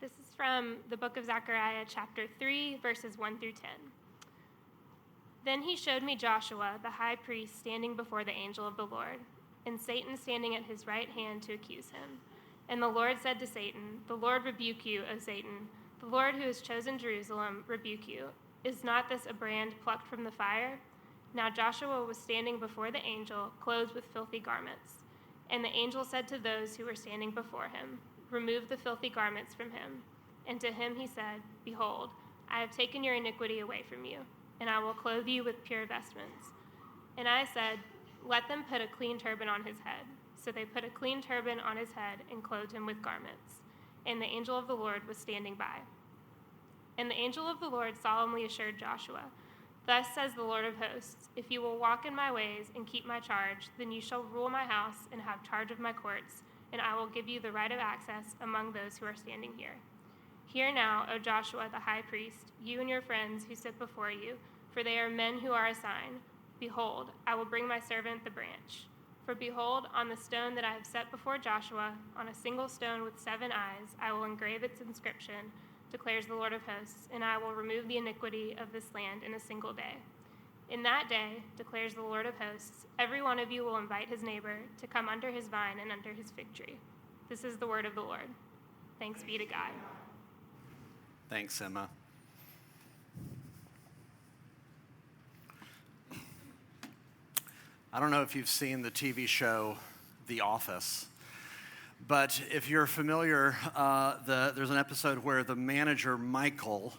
This is from the book of Zechariah, chapter 3, verses 1 through 10. Then he showed me Joshua, the high priest, standing before the angel of the Lord, and Satan standing at his right hand to accuse him. And the Lord said to Satan, "The Lord rebuke you, O Satan. The Lord who has chosen Jerusalem rebuke you. Is not this a brand plucked from the fire?" Now Joshua was standing before the angel, clothed with filthy garments. And the angel said to those who were standing before him, "Remove the filthy garments from him." And to him he said, "Behold, I have taken your iniquity away from you, and I will clothe you with pure vestments." And I said, "Let them put a clean turban on his head." So they put a clean turban on his head and clothed him with garments. And the angel of the Lord was standing by. And the angel of the Lord solemnly assured Joshua, "Thus says the Lord of hosts, if you will walk in my ways and keep my charge, then you shall rule my house and have charge of my courts, and I will give you the right of access among those who are standing here. Hear now, O Joshua the high priest, you and your friends who sit before you, for they are men who are a sign. Behold, I will bring my servant the branch. For behold, on the stone that I have set before Joshua, on a single stone with 7 eyes, I will engrave its inscription, declares the Lord of hosts, and I will remove the iniquity of this land in a single day. In that day, declares the Lord of hosts, every one of you will invite his neighbor to come under his vine and under his fig tree." This is the word of the Lord. Thanks be to God. Thanks, Emma. I don't know if you've seen the TV show The Office, but if you're familiar, there's an episode where the manager, Michael,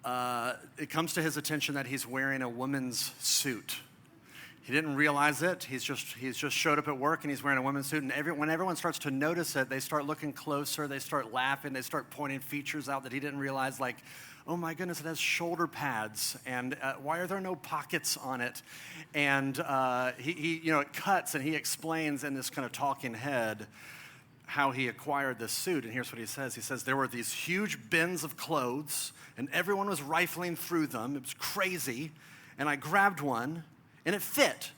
it comes to his attention that he's wearing a woman's suit. He didn't realize it. He's just showed up at work and he's wearing a woman's suit. And when everyone starts to notice it, they start looking closer. They start laughing. They start pointing features out that he didn't realize, like, oh my goodness, it has shoulder pads. And why are there no pockets on it? And it cuts and he explains in this kind of talking head how he acquired this suit. And here's what he says. He says, there were these huge bins of clothes and everyone was rifling through them. It was crazy. And I grabbed one. And it fit.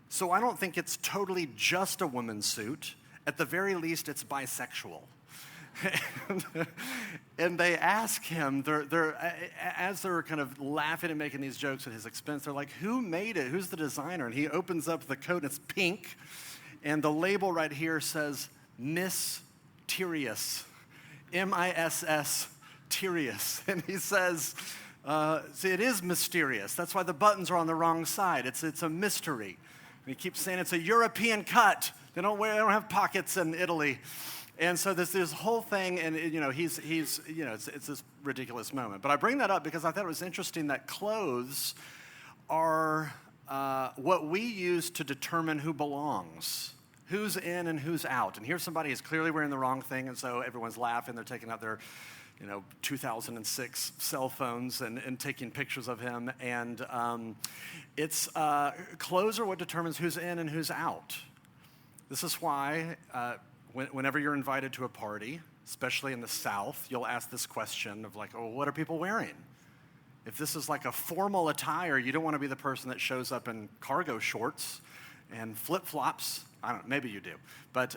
So I don't think it's totally just a woman's suit. At the very least, it's bisexual. And they ask him, as they're kind of laughing and making these jokes at his expense, they're like, who made it? Who's the designer? And he opens up the coat, and it's pink. And the label right here says, Mysterious. M-I-S-S, Terious. And he says, see, it is mysterious. That's why the buttons are on the wrong side. It's a mystery. And he keeps saying it's a European cut. They don't have pockets in Italy. And so there's this whole thing, and it's this ridiculous moment. But I bring that up because I thought it was interesting that clothes are what we use to determine who belongs, who's in and who's out. And here's somebody who's clearly wearing the wrong thing, and so everyone's laughing. They're taking out their 2006 cell phones and taking pictures of him. And it's clothes are what determines who's in and who's out. This is why whenever you're invited to a party, especially in the South, you'll ask this question of like, oh, what are people wearing? If this is like a formal attire, you don't want to be the person that shows up in cargo shorts and flip-flops. I don't know, maybe you do. But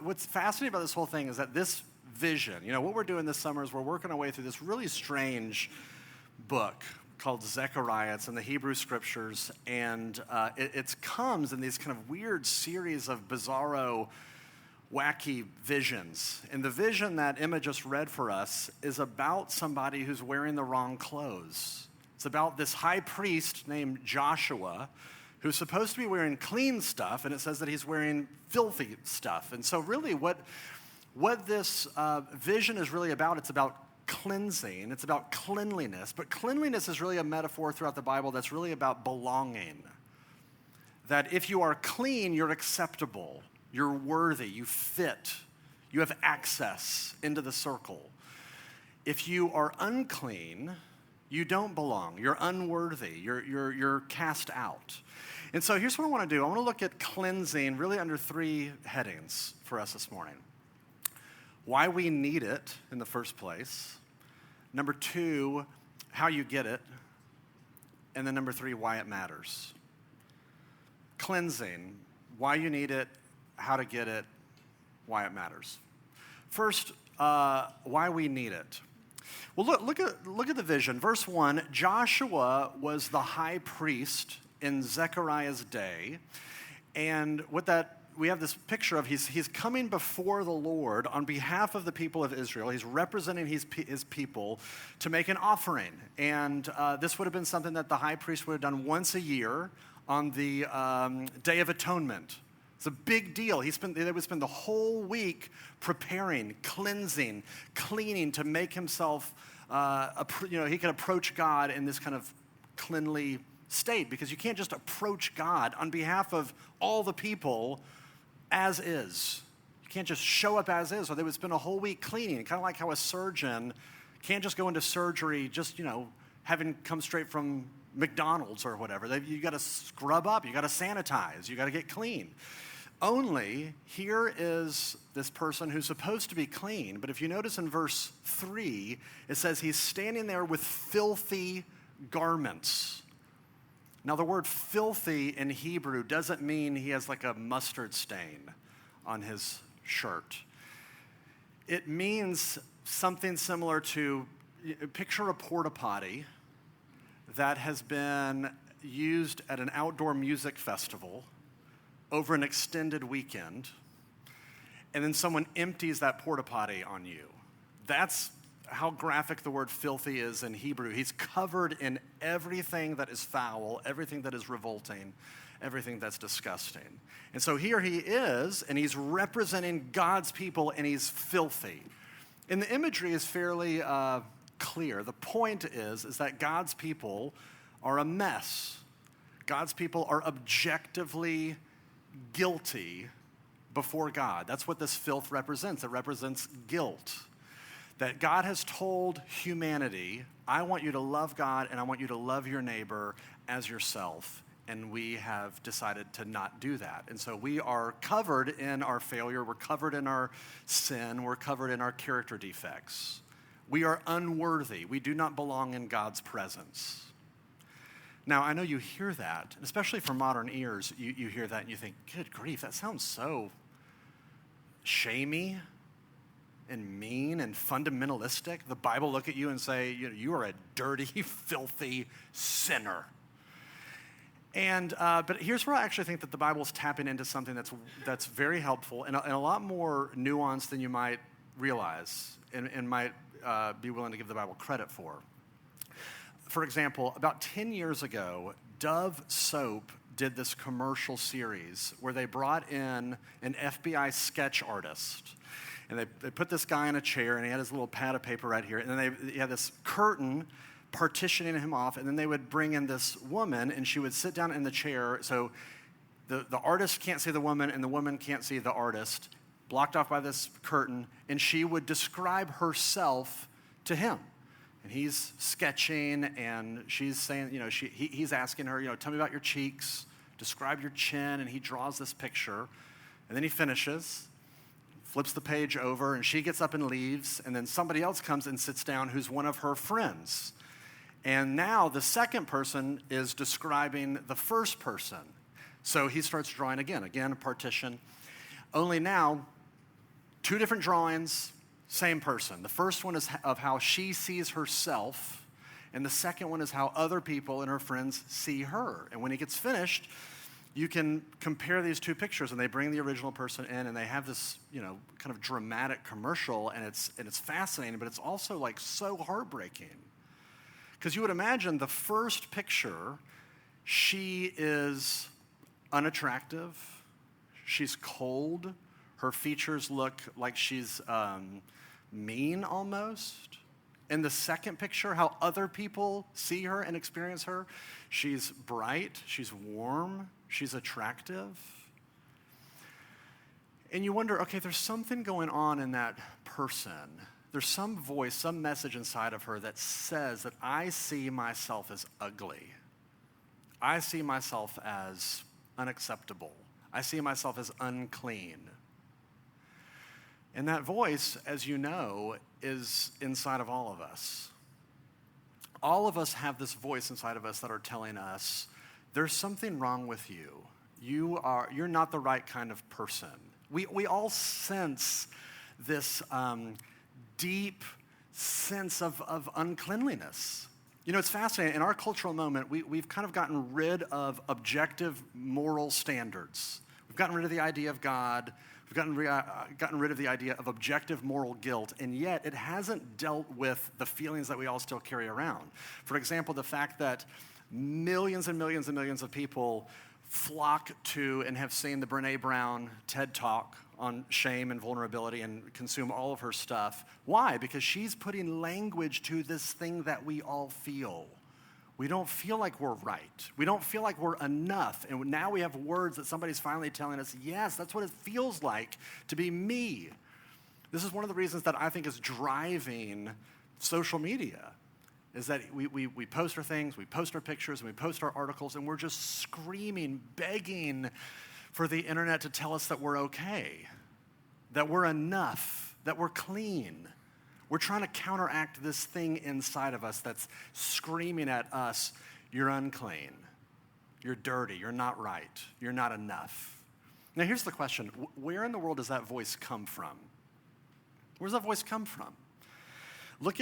what's fascinating about this whole thing is that this vision, what we're doing this summer is we're working our way through this really strange book called Zechariah. It's in the Hebrew scriptures, and it comes in these kind of weird series of bizarro, wacky visions. And the vision that Emma just read for us is about somebody who's wearing the wrong clothes. It's about this high priest named Joshua who's supposed to be wearing clean stuff, and it says that he's wearing filthy stuff. And so really what this vision is really about, it's about cleansing, it's about cleanliness. But cleanliness is really a metaphor throughout the Bible that's really about belonging. That if you are clean, you're acceptable, you're worthy, you fit, you have access into the circle. If you are unclean, you don't belong, you're unworthy, you're cast out. And so here's what I want to do. I want to look at cleansing really under 3 headings for us this morning. Why we need it in the first place. Number 2, how you get it. And then number 3, why it matters. Cleansing, why you need it, how to get it, why it matters. First, why we need it. Well, look at the vision. Verse 1, Joshua was the high priest in Zechariah's day. And we have this picture of he's coming before the Lord on behalf of the people of Israel. He's representing his people to make an offering. And this would have been something that the high priest would have done once a year on the Day of Atonement. It's a big deal. They would spend the whole week preparing, cleansing, cleaning to make himself, he could approach God in this kind of cleanly state, because you can't just approach God on behalf of all the people as is. You can't just show up as is, or they would spend a whole week cleaning, kind of like how a surgeon can't just go into surgery just, having come straight from McDonald's or whatever. You got to scrub up, you got to sanitize, you got to get clean. Only here is this person who's supposed to be clean, but if you notice in verse 3, it says he's standing there with filthy garments. Now, the word filthy in Hebrew doesn't mean he has like a mustard stain on his shirt. It means something similar to, picture a porta potty that has been used at an outdoor music festival over an extended weekend, and then someone empties that porta potty on you. That's how graphic the word filthy is in Hebrew. He's covered in everything that is foul, everything that is revolting, everything that's disgusting. And so here he is, and he's representing God's people, and he's filthy. And the imagery is fairly clear. The point is that God's people are a mess. God's people are objectively guilty before God. That's what this filth represents. It represents guilt. That God has told humanity, I want you to love God and I want you to love your neighbor as yourself. And we have decided to not do that. And so we are covered in our failure. We're covered in our sin. We're covered in our character defects. We are unworthy. We do not belong in God's presence. Now, I know you hear that, especially for modern ears, you hear that and you think, good grief, that sounds so shamey and mean and fundamentalistic. The Bible look at you and say, you are a dirty, filthy sinner. And but here's where I actually think that the Bible is tapping into something that's very helpful and a lot more nuanced than you might realize and might be willing to give the Bible credit for. For example, about 10 years ago, Dove Soap did this commercial series where they brought in an FBI sketch artist. And they put this guy in a chair, and he had his little pad of paper right here. And then he had this curtain partitioning him off, and then they would bring in this woman, and she would sit down in the chair. So the artist can't see the woman, and the woman can't see the artist, blocked off by this curtain, and she would describe herself to him. And he's sketching, and she's saying, he's asking her, tell me about your cheeks, describe your chin, and he draws this picture. And then he finishes, flips the page over, and she gets up and leaves, and then somebody else comes and sits down who's one of her friends. And now the second person is describing the first person. So he starts drawing again, a partition. Only now, two different drawings, same person. The first one is of how she sees herself, and the second one is how other people and her friends see her. And when he gets finished, you can compare these two pictures, and they bring the original person in, and they have this, kind of dramatic commercial, and it's fascinating, but it's also like so heartbreaking. Because you would imagine the first picture, she is unattractive, she's cold, her features look like she's mean almost. In the second picture, how other people see her and experience her, she's bright, she's warm, she's attractive. And you wonder, okay, there's something going on in that person. There's some voice, some message inside of her that says that I see myself as ugly. I see myself as unacceptable. I see myself as unclean. And that voice, as you know, is inside of all of us. All of us have this voice inside of us that are telling us, there's something wrong with you. You're not the right kind of person. We all sense this deep sense of uncleanliness. You know, it's fascinating. In our cultural moment, we've kind of gotten rid of objective moral standards. We've gotten rid of the idea of God. We've gotten rid of the idea of objective moral guilt, and yet it hasn't dealt with the feelings that we all still carry around. For example, the fact that millions and millions and millions of people flock to and have seen the Brené Brown TED Talk on shame and vulnerability and consume all of her stuff. Why? Because she's putting language to this thing that we all feel. We don't feel like we're right. We don't feel like we're enough. And now we have words that somebody's finally telling us, yes, that's what it feels like to be me. This is one of the reasons that I think is driving social media, is that we post our things, we post our pictures, and we post our articles, and we're just screaming, begging for the internet to tell us that we're okay, that we're enough, that we're clean. We're trying to counteract this thing inside of us that's screaming at us, you're unclean, you're dirty, you're not right, you're not enough. Now here's the question, where in the world does that voice come from? Where does that voice come from? Look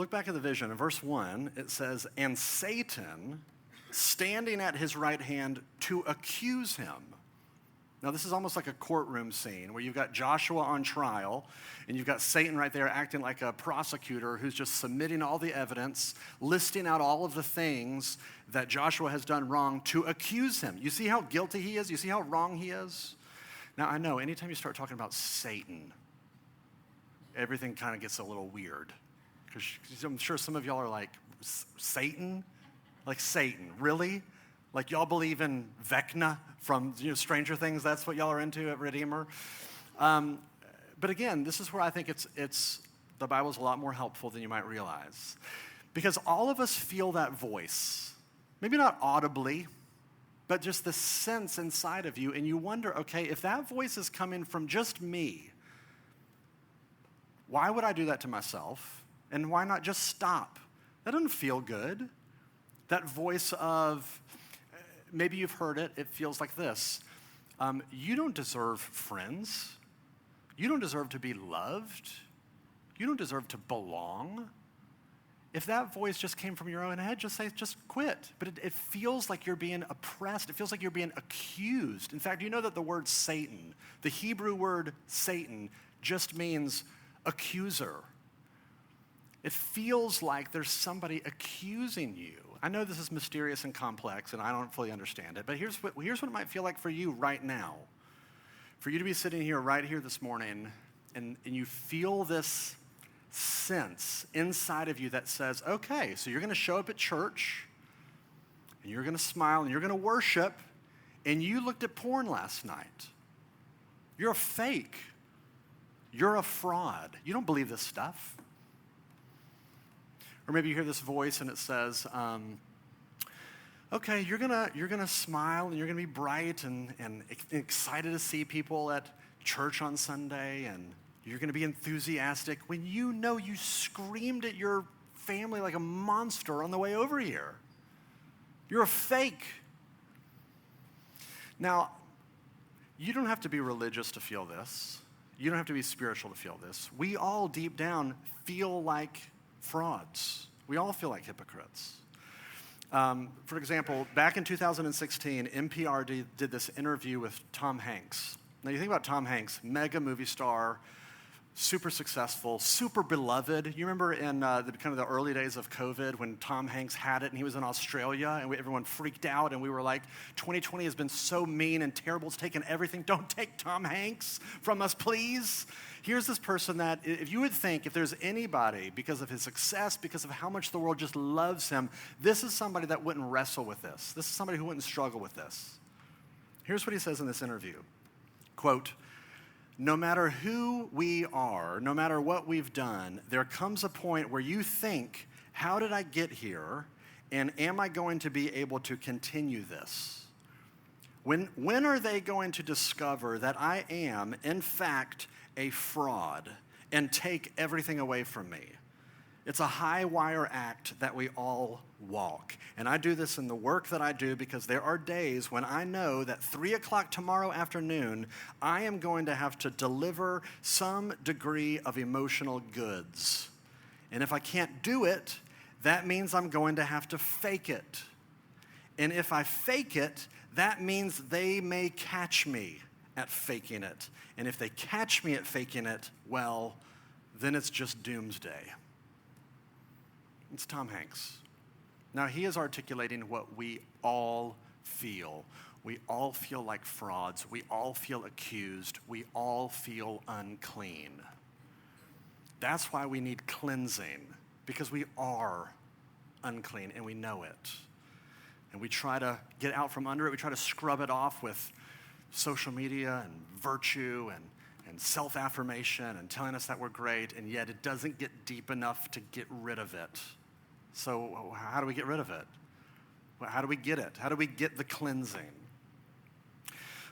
back at the vision. In verse 1, it says, and Satan standing at his right hand to accuse him. Now, this is almost like a courtroom scene where you've got Joshua on trial, and you've got Satan right there acting like a prosecutor who's just submitting all the evidence, listing out all of the things that Joshua has done wrong to accuse him. You see how guilty he is? You see how wrong he is? Now, I know anytime you start talking about Satan, everything kind of gets a little weird. Because I'm sure some of y'all are like, Satan? Like Satan, really? Like y'all believe in Vecna from Stranger Things? That's what y'all are into at Redeemer? But again, this is where I think the Bible's a lot more helpful than you might realize. Because all of us feel that voice. Maybe not audibly, but just the sense inside of you. And you wonder, okay, if that voice is coming from just me, why would I do that to myself? And why not just stop? That doesn't feel good. That voice of, maybe you've heard it, it feels like this. You don't deserve friends. You don't deserve to be loved. You don't deserve to belong. If that voice just came from your own head, just quit. But it feels like you're being oppressed. It feels like you're being accused. In fact, you know that the word Satan, the Hebrew word Satan, just means accuser. It feels like there's somebody accusing you. I know this is mysterious and complex, and I don't fully understand it, but here's what it might feel like for you right now. For you to be sitting here right here this morning, and you feel this sense inside of you that says, okay, so you're going to show up at church, and you're going to smile, and you're going to worship, and you looked at porn last night. You're a fake. You're a fraud. You don't believe this stuff. Or maybe you hear this voice and it says, okay, you're gonna smile and you're gonna be bright and excited to see people at church on Sunday, and you're gonna be enthusiastic when you know you screamed at your family like a monster on the way over here. You're a fake. Now, you don't have to be religious to feel this. You don't have to be spiritual to feel this. We all deep down feel like frauds. We all feel like hypocrites. For example, back in 2016, NPR did this interview with Tom Hanks. Now, you think about Tom Hanks, mega movie star, super successful, super beloved. You remember in the early days of COVID when Tom Hanks had it and he was in Australia and everyone freaked out and we were like, 2020 has been so mean and terrible. It's taken everything. Don't take Tom Hanks from us, please. Here's this person that if you would think if there's anybody, because of his success, because of how much the world just loves him, this is somebody that wouldn't wrestle with this. This is somebody who wouldn't struggle with this. Here's what he says in this interview. Quote, no matter who we are, no matter what we've done, there comes a point where you think, how did I get here? And am I going to be able to continue this? When are they going to discover that I am, in fact, a fraud and take everything away from me? It's a high wire act that we all walk. And I do this in the work that I do because there are days when I know that 3 o'clock tomorrow afternoon, I am going to have to deliver some degree of emotional goods. And if I can't do it, that means I'm going to have to fake it. And if I fake it, that means they may catch me at faking it. And if they catch me at faking it, well, then it's just doomsday. It's Tom Hanks. Now, he is articulating what we all feel. We all feel like frauds. We all feel accused. We all feel unclean. That's why we need cleansing, because we are unclean and we know it. And we try to get out from under it. We try to scrub it off with social media and virtue and self-affirmation and telling us that we're great, and yet it doesn't get deep enough to get rid of it. So how do we get rid of it? How do we get it? How do we get the cleansing?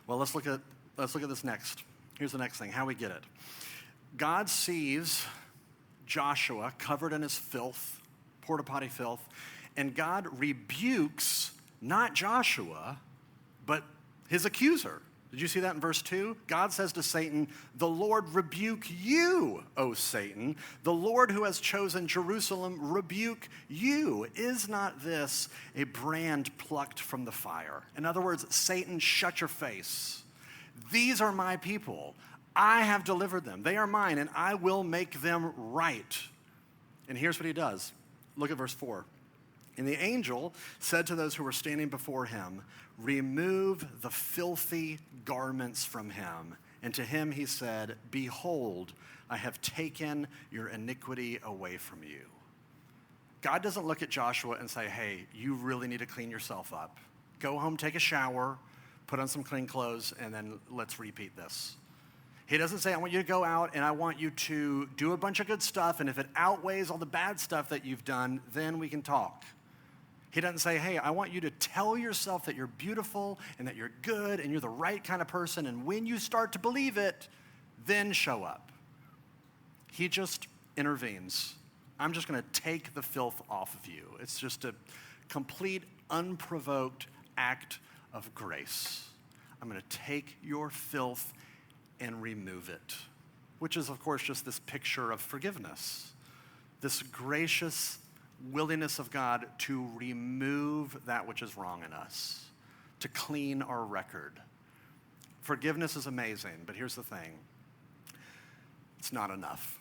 Well, let's look at this next. Here's the next thing, how we get it. God sees Joshua covered in his filth, porta potty filth, and God rebukes not Joshua, but his accuser. Did you see that in verse 2? God says to Satan, "The Lord rebuke you, O Satan. The Lord who has chosen Jerusalem rebuke you. Is not this a brand plucked from the fire?" In other words, Satan, shut your face. These are my people. I have delivered them. They are mine, and I will make them right. And here's what he does. Look at verse 4. And the angel said to those who were standing before him, "Remove the filthy garments from him." And to him he said, "Behold, I have taken your iniquity away from you." God doesn't look at Joshua and say, "Hey, you really need to clean yourself up. Go home, take a shower, put on some clean clothes, and then let's repeat this." He doesn't say, "I want you to go out and I want you to do a bunch of good stuff, and if it outweighs all the bad stuff that you've done, then we can talk." He doesn't say, "Hey, I want you to tell yourself that you're beautiful and that you're good and you're the right kind of person, and when you start to believe it, then show up." He just intervenes. I'm just going to take the filth off of you. It's just a complete, unprovoked act of grace. I'm going to take your filth and remove it, which is, of course, just this picture of forgiveness, this gracious willingness of God to remove that which is wrong in us, to clean our record. Forgiveness is amazing, but here's the thing. It's not enough.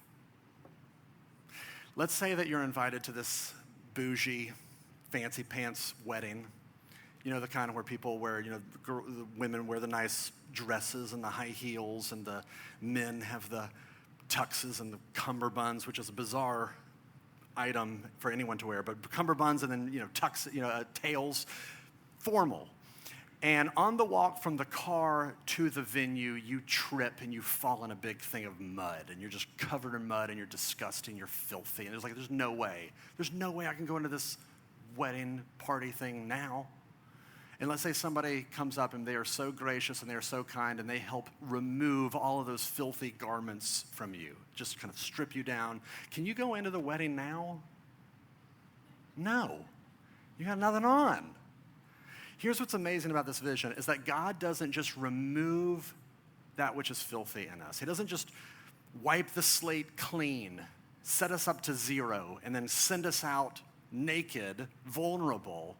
Let's say that you're invited to this bougie, fancy pants wedding. You know, the kind of where people wear, the women wear the nice dresses and the high heels, and the men have the tuxes and the cummerbunds, which is a bizarre item for anyone to wear, but cummerbunds and then, tails, formal. And on the walk from the car to the venue, you trip and you fall in a big thing of mud, and you're just covered in mud, and you're disgusting, you're filthy, and there's no way I can go into this wedding party thing now. And let's say somebody comes up and they are so gracious and they are so kind, and they help remove all of those filthy garments from you, just kind of strip you down. Can you go into the wedding now? No. You got nothing on. Here's what's amazing about this vision is that God doesn't just remove that which is filthy in us. He doesn't just wipe the slate clean, set us up to zero, and then send us out naked, vulnerable.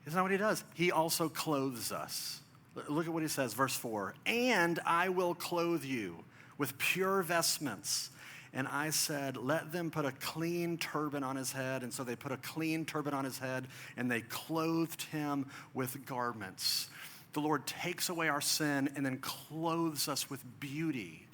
Isn't that what he does? He also clothes us. Look at what he says, verse 4. "And I will clothe you with pure vestments." And I said, "Let them put a clean turban on his head." And so they put a clean turban on his head, and they clothed him with garments. The Lord takes away our sin and then clothes us with beauty.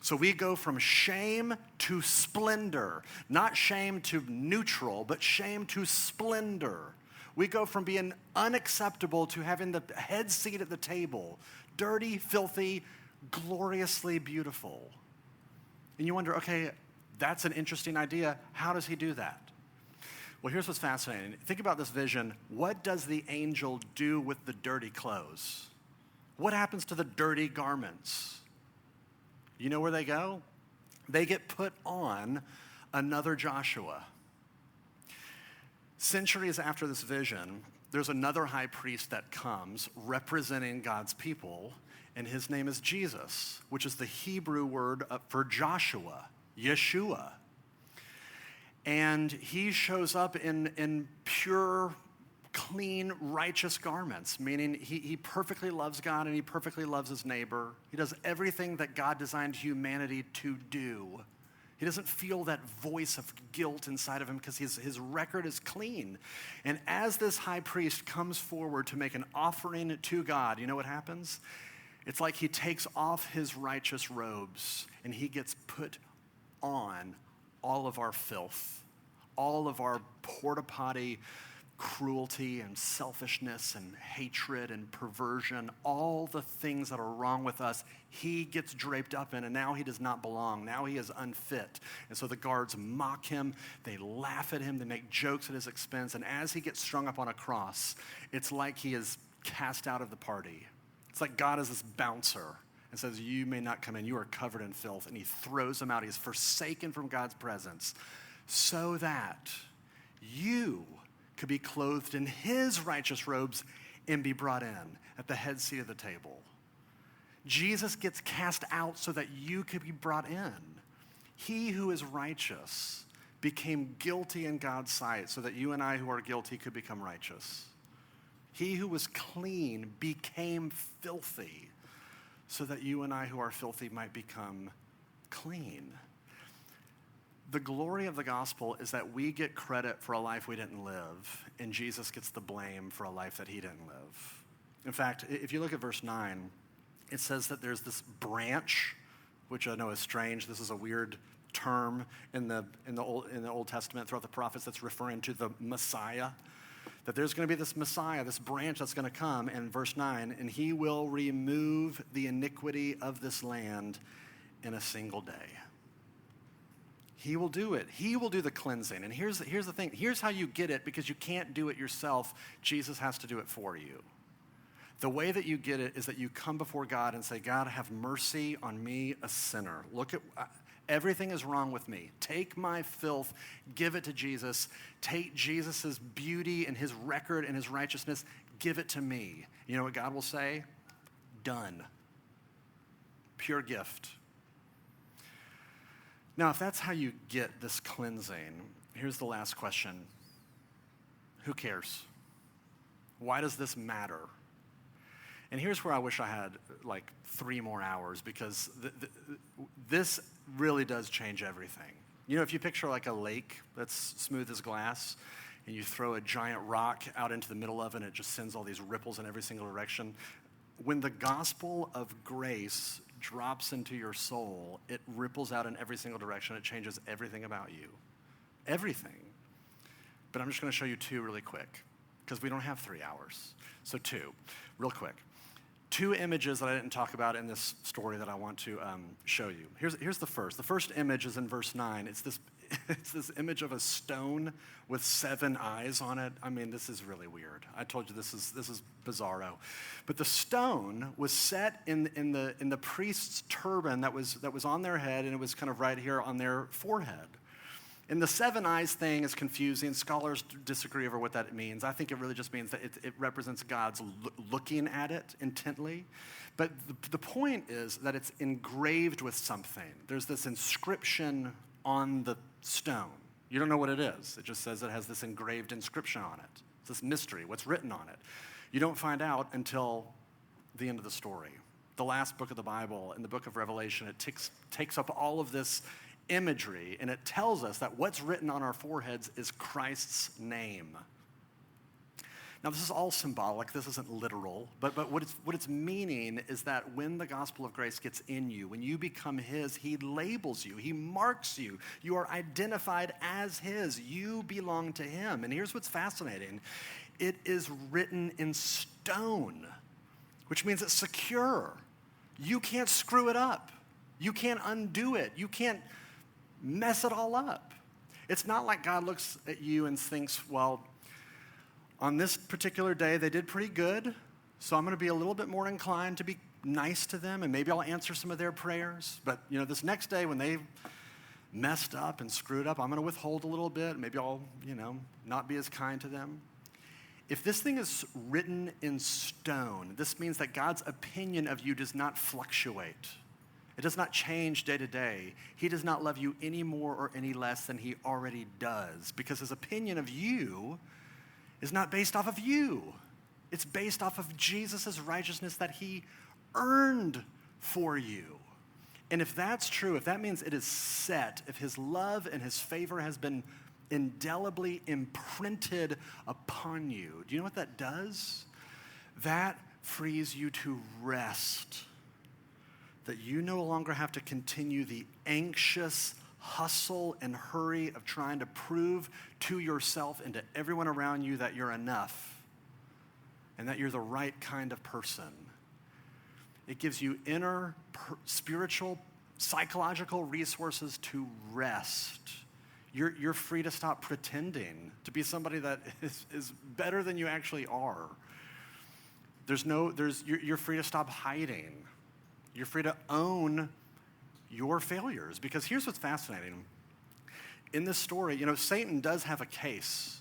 So we go from shame to splendor. Not shame to neutral, but shame to splendor. We go from being unacceptable to having the head seat at the table. Dirty, filthy, gloriously beautiful. And you wonder, okay, that's an interesting idea. How does he do that? Well, here's what's fascinating. Think about this vision. What does the angel do with the dirty clothes? What happens to the dirty garments? You know where they go? They get put on another Joshua. Centuries after this vision, there's another high priest that comes representing God's people, and his name is Jesus, which is the Hebrew word for Joshua, Yeshua. And he shows up in pure, clean, righteous garments, meaning he perfectly loves God and he perfectly loves his neighbor. He does everything that God designed humanity to do. He doesn't feel that voice of guilt inside of him because his record is clean. And as this high priest comes forward to make an offering to God, you know what happens? It's like he takes off his righteous robes and he gets put on all of our filth, all of our porta-potty cruelty and selfishness and hatred and perversion, all the things that are wrong with us, he gets draped up in, and now he does not belong. Now he is unfit. And so the guards mock him, they laugh at him, they make jokes at his expense, and as he gets strung up on a cross, it's like he is cast out of the party. It's like God is this bouncer and says, you may not come in, you are covered in filth, and he throws him out. He is forsaken from God's presence so that you could be clothed in his righteous robes and be brought in at the head seat of the table. Jesus gets cast out so that you could be brought in. He who is righteous became guilty in God's sight so that you and I who are guilty could become righteous. He who was clean became filthy so that you and I who are filthy might become clean. The glory of the gospel is that we get credit for a life we didn't live, and Jesus gets the blame for a life that he didn't live. In fact, if you look at verse 9, it says that there's this branch, which I know is strange. This is a weird term in the Old Testament throughout the prophets that's referring to the Messiah, that there's going to be this Messiah, this branch that's going to come in verse 9, and he will remove the iniquity of this land in a single day. He will do it. He will do the cleansing. And here's the thing. Here's how you get it, because you can't do it yourself. Jesus has to do it for you. The way that you get it is that you come before God and say, God, have mercy on me, a sinner. Look at everything is wrong with me. Take my filth, give it to Jesus. Take Jesus' beauty and his record and his righteousness, give it to me. You know what God will say? Done. Pure gift. Now, if that's how you get this cleansing, here's the last question. Who cares? Why does this matter? And here's where I wish I had like 3 more hours, because this really does change everything. You know, if you picture like a lake that's smooth as glass, and you throw a giant rock out into the middle of it, and it just sends all these ripples in every single direction. When the gospel of grace drops into your soul, it ripples out in every single direction. It changes everything about you. Everything. But I'm just going to show you 2 really quick, because we don't have 3 hours. So 2, real quick. 2 images that I didn't talk about in this story that I want to show you. Here's the first. The first image is in verse 9. It's this image of a stone with 7 eyes on it. I mean, this is really weird. I told you this is bizarro. But the stone was set in the priest's turban that was on their head, and it was kind of right here on their forehead. And the 7 eyes thing is confusing. Scholars disagree over what that means. I think it really just means that it represents God's looking at it intently. But the point is that it's engraved with something. There's this inscription on the stone. You don't know what it is. It just says it has this engraved inscription on it. It's this mystery, what's written on it. You don't find out until the end of the story. The last book of the Bible, in the book of Revelation, it takes up all of this imagery, and it tells us that what's written on our foreheads is Christ's name. Now, this is all symbolic. This isn't literal, but what it's meaning is that when the gospel of grace gets in you, when you become his, he labels you, he marks you. You are identified as his. You belong to him. And here's what's fascinating. It is written in stone, which means it's secure. You can't screw it up. You can't undo it. You can't mess it all up. It's not like God looks at you and thinks, well, on this particular day, they did pretty good, so I'm going to be a little bit more inclined to be nice to them, and maybe I'll answer some of their prayers. But, this next day when they messed up and screwed up, I'm going to withhold a little bit. Maybe I'll, not be as kind to them. If this thing is written in stone, this means that God's opinion of you does not fluctuate. It does not change day to day. He does not love you any more or any less than he already does, because his opinion of you is not based off of you. It's based off of Jesus' righteousness that he earned for you. And if that's true, if that means it is set, if his love and his favor has been indelibly imprinted upon you, do you know what that does? That frees you to rest. That you no longer have to continue the anxious hustle and hurry of trying to prove to yourself and to everyone around you that you're enough and that you're the right kind of person. It gives you inner, spiritual, psychological resources to rest. You're free to stop pretending to be somebody that is better than you actually are. You're free to stop hiding. You're free to own your failures. Because here's what's fascinating. In this story, Satan does have a case.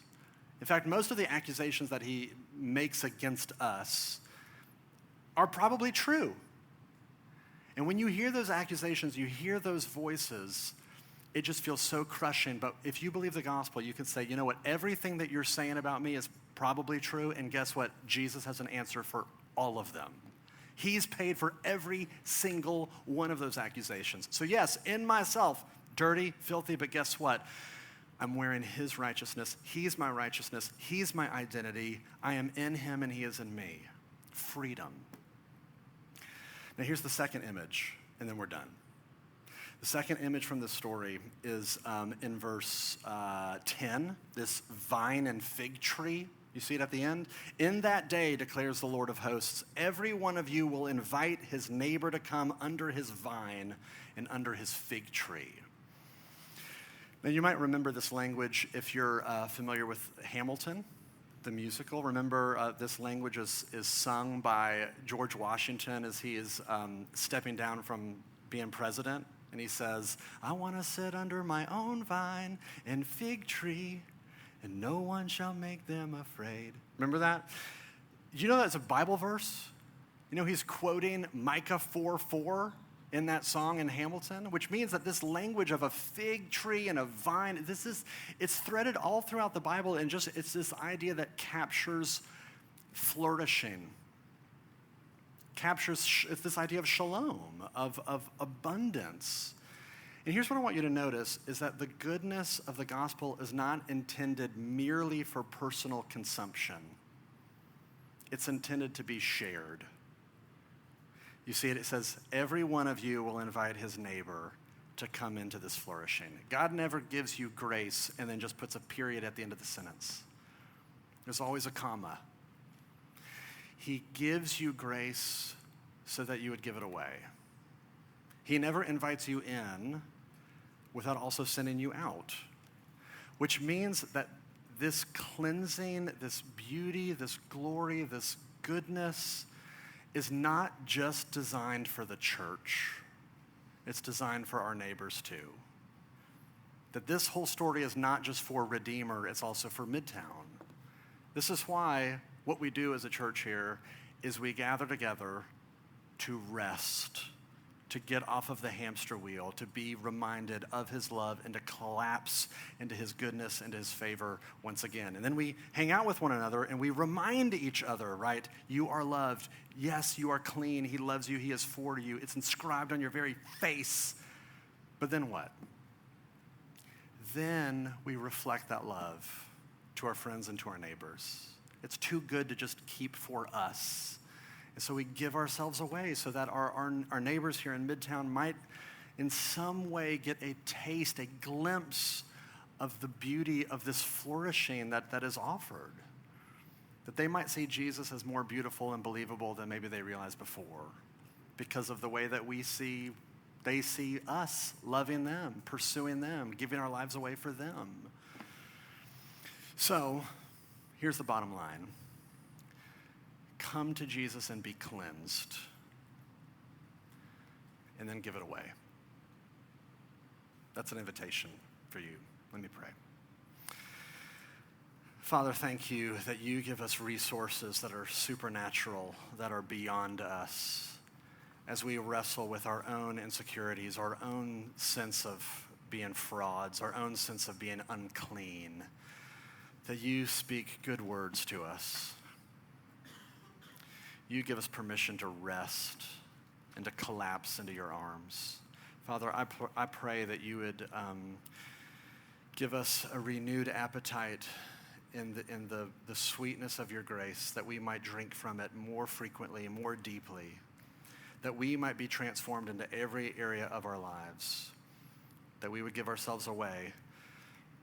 In fact, most of the accusations that he makes against us are probably true. And when you hear those accusations, you hear those voices, it just feels so crushing. But if you believe the gospel, you can say, you know what, everything that you're saying about me is probably true. And guess what? Jesus has an answer for all of them. He's paid for every single one of those accusations. So yes, in myself, dirty, filthy, but guess what? I'm wearing his righteousness. He's my righteousness. He's my identity. I am in him and he is in me. Freedom. Now here's the second image, and then we're done. The second image from this story is in verse 10, this vine and fig tree. You see it at the end? In that day, declares the Lord of hosts, every one of you will invite his neighbor to come under his vine and under his fig tree. Now, you might remember this language if you're familiar with Hamilton, the musical. Remember, this language is sung by George Washington as he is stepping down from being president. And he says, I want to sit under my own vine and fig tree, and no one shall make them afraid. Remember that? You know that's a Bible verse? He's quoting Micah 4:4 in that song in Hamilton, which means that this language of a fig tree and a vine, it's threaded all throughout the Bible, and it's this idea that captures flourishing. It's this idea of shalom, of abundance. And here's what I want you to notice, is that the goodness of the gospel is not intended merely for personal consumption. It's intended to be shared. You see it says, every one of you will invite his neighbor to come into this flourishing. God never gives you grace and then just puts a period at the end of the sentence. There's always a comma. He gives you grace so that you would give it away. He never invites you in without also sending you out, which means that this cleansing, this beauty, this glory, this goodness is not just designed for the church. It's designed for our neighbors too. That this whole story is not just for Redeemer, it's also for Midtown. This is why what we do as a church here is we gather together to rest, to get off of the hamster wheel, to be reminded of his love and to collapse into his goodness and his favor once again. And then we hang out with one another and we remind each other, right? You are loved. Yes, you are clean. He loves you. He is for you. It's inscribed on your very face. But then what? Then we reflect that love to our friends and to our neighbors. It's too good to just keep for us. And so we give ourselves away so that our neighbors here in Midtown might in some way get a taste, a glimpse of the beauty of this flourishing that is offered. That they might see Jesus as more beautiful and believable than maybe they realized before because of the way that they see us loving them, pursuing them, giving our lives away for them. So here's the bottom line. Come to Jesus and be cleansed, and then give it away. That's an invitation for you. Let me pray. Father, thank you that you give us resources that are supernatural, that are beyond us, as we wrestle with our own insecurities, our own sense of being frauds, our own sense of being unclean, that you speak good words to us. You give us permission to rest and to collapse into your arms. Father, I pray that you would give us a renewed appetite in the sweetness of your grace, that we might drink from it more frequently, more deeply, that we might be transformed into every area of our lives, that we would give ourselves away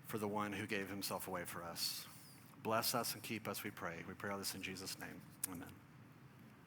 for the one who gave himself away for us. Bless us and keep us, we pray. We pray all this in Jesus' name. Amen.